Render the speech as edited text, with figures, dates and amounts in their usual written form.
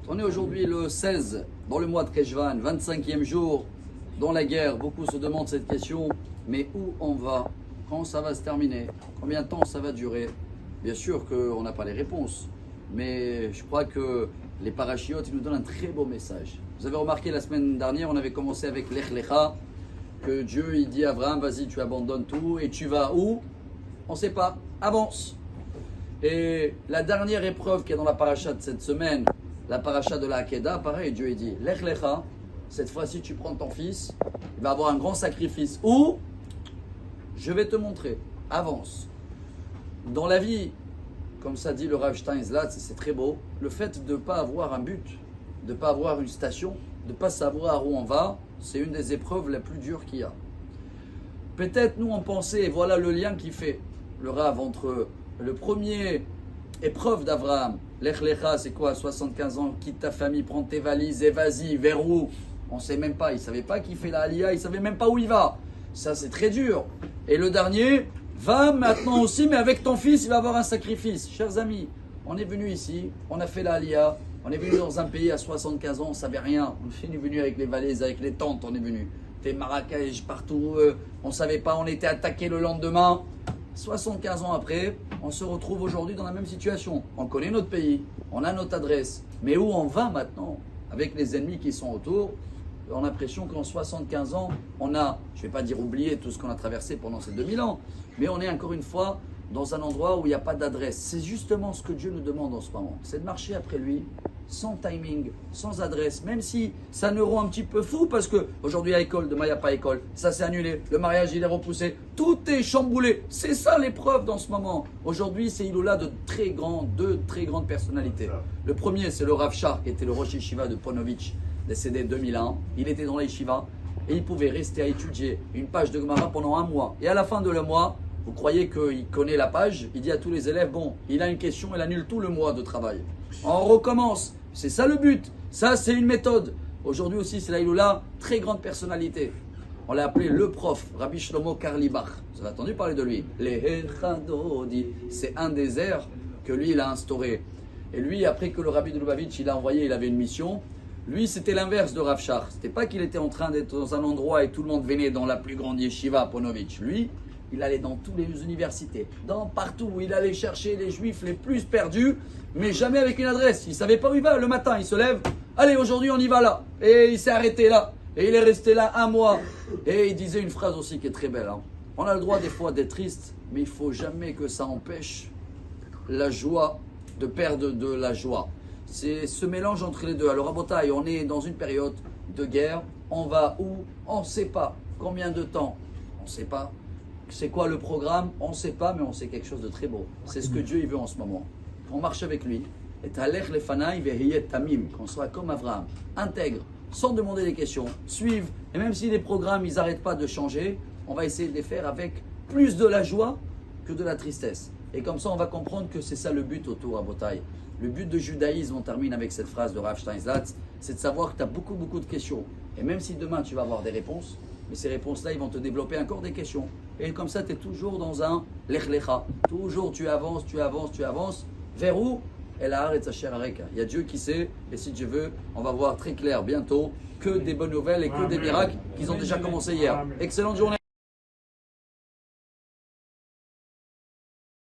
On est aujourd'hui le 16 dans le mois de Keshvan, 25e jour dans la guerre. Beaucoup se demandent cette question, mais où on va? Quand ça va se terminer? Combien de temps ça va durer? Bien sûr qu'on n'a pas les réponses, mais je crois que les parachiotes ils nous donnent un très beau message. Vous avez remarqué la semaine dernière, on avait commencé avec Lech Lecha, que Dieu il dit à Abraham, vas-y tu abandonnes tout et tu vas où? On ne sait pas, avance. Et la dernière épreuve qui est dans la paracha de cette semaine, la paracha de la Hakeda, pareil, Dieu il dit, Lech Lecha, cette fois-ci tu prends ton fils, il va avoir un grand sacrifice. Où? Je vais te montrer, avance. Dans la vie, comme ça dit le Rav Steinzlatz, c'est très beau, le fait de ne pas avoir un but, de ne pas avoir une station, de ne pas savoir où on va, c'est une des épreuves les plus dures qu'il y a. Peut-être nous on pensait, et voilà le lien qui fait le Rav entre le premier épreuve d'Abraham, Lech Lecha, c'est quoi? 75 ans, quitte ta famille, prends tes valises et vas-y, vers où? On ne sait même pas, il ne savait pas qu'il fait la Aliyah, il ne savait même pas où il va. Ça c'est très dur. Et le dernier, va maintenant aussi, mais avec ton fils, il va avoir un sacrifice. Chers amis, on est venu ici, on a fait la Aliyah, on est venu dans un pays à 75 ans, on ne savait rien. On est venu avec les valises, avec les tentes, on est venu. Fait Marrakech, partout, on ne savait pas, on était attaqué le lendemain. 75 ans après, on se retrouve aujourd'hui dans la même situation. On connaît notre pays, on a notre adresse, mais où on va maintenant avec les ennemis qui sont autour? On a l'impression qu'en 75 ans, on a, je ne vais pas dire oublié tout ce qu'on a traversé pendant ces 2000 ans, mais on est encore une fois dans un endroit où il n'y a pas d'adresse. C'est justement ce que Dieu nous demande en ce moment, c'est de marcher après lui, sans timing, sans adresse, même si ça nous rend un petit peu fou parce qu'aujourd'hui il y a école, demain il n'y a pas école, ça s'est annulé, le mariage il est repoussé, tout est chamboulé. C'est ça l'épreuve dans ce moment. Aujourd'hui c'est Iloula de deux très grandes personnalités. Le premier c'est le Rav Shar qui était le Rosh Yeshiva de Ponovitch, décédé 2001. Il était dans la Yeshiva et il pouvait rester à étudier une page de Gemara pendant un mois. Et à la fin de le mois, vous croyez qu'il connaît la page? Il dit à tous les élèves, bon, il a une question, il annule tout le mois de travail. On recommence. C'est ça le but. Ça, c'est une méthode. Aujourd'hui aussi, c'est la Iloula, très grande personnalité. On l'a appelé le prof, Rabbi Shlomo Karlibach. Vous avez entendu parler de lui? Les Echadodi. C'est un des airs que lui, il a instauré. Et lui, après que le Rabbi de Lubavitch, il a envoyé, il avait une mission. Lui, c'était l'inverse de Rav Shar. C'était pas qu'il était en train d'être dans un endroit et tout le monde venait dans la plus grande yeshiva à Ponovitch. Lui, il allait dans toutes les universités, partout où il allait chercher les juifs les plus perdus, mais jamais avec une adresse. Il ne savait pas où il va. Le matin, il se lève. Allez, aujourd'hui, on y va là. Et il s'est arrêté là. Et il est resté là un mois. Et il disait une phrase aussi qui est très belle. On a le droit des fois d'être triste, mais il ne faut jamais que ça empêche la joie de perdre de la joie. C'est ce mélange entre les deux. Alors à Botaï, on est dans une période de guerre. On va où? On ne sait pas. Combien de temps? On ne sait pas. C'est quoi le programme? On ne sait pas, mais on sait quelque chose de très beau. C'est ce que Dieu il veut en ce moment. On marche avec lui. Et talech lefanaï vehiyet tamim, qu'on soit comme Abraham, intègre, sans demander des questions, suive. Et même si les programmes ils n'arrêtent pas de changer, on va essayer de les faire avec plus de la joie que de la tristesse. Et comme ça, on va comprendre que c'est ça le but autour à Botaï. Le but de judaïsme, on termine avec cette phrase de Rav Steinzlatz, c'est de savoir que tu as beaucoup de questions. Et même si demain tu vas avoir des réponses, mais ces réponses-là, ils vont te développer encore des questions. Et comme ça, tu es toujours dans un Lech Lecha. Toujours tu avances. Vers où? El Haaretz Asher Areka. Il y a Dieu qui sait. Et si Dieu veut, on va voir très clair bientôt que des bonnes nouvelles et que des miracles qu'ils ont déjà commencé hier. Excellente journée.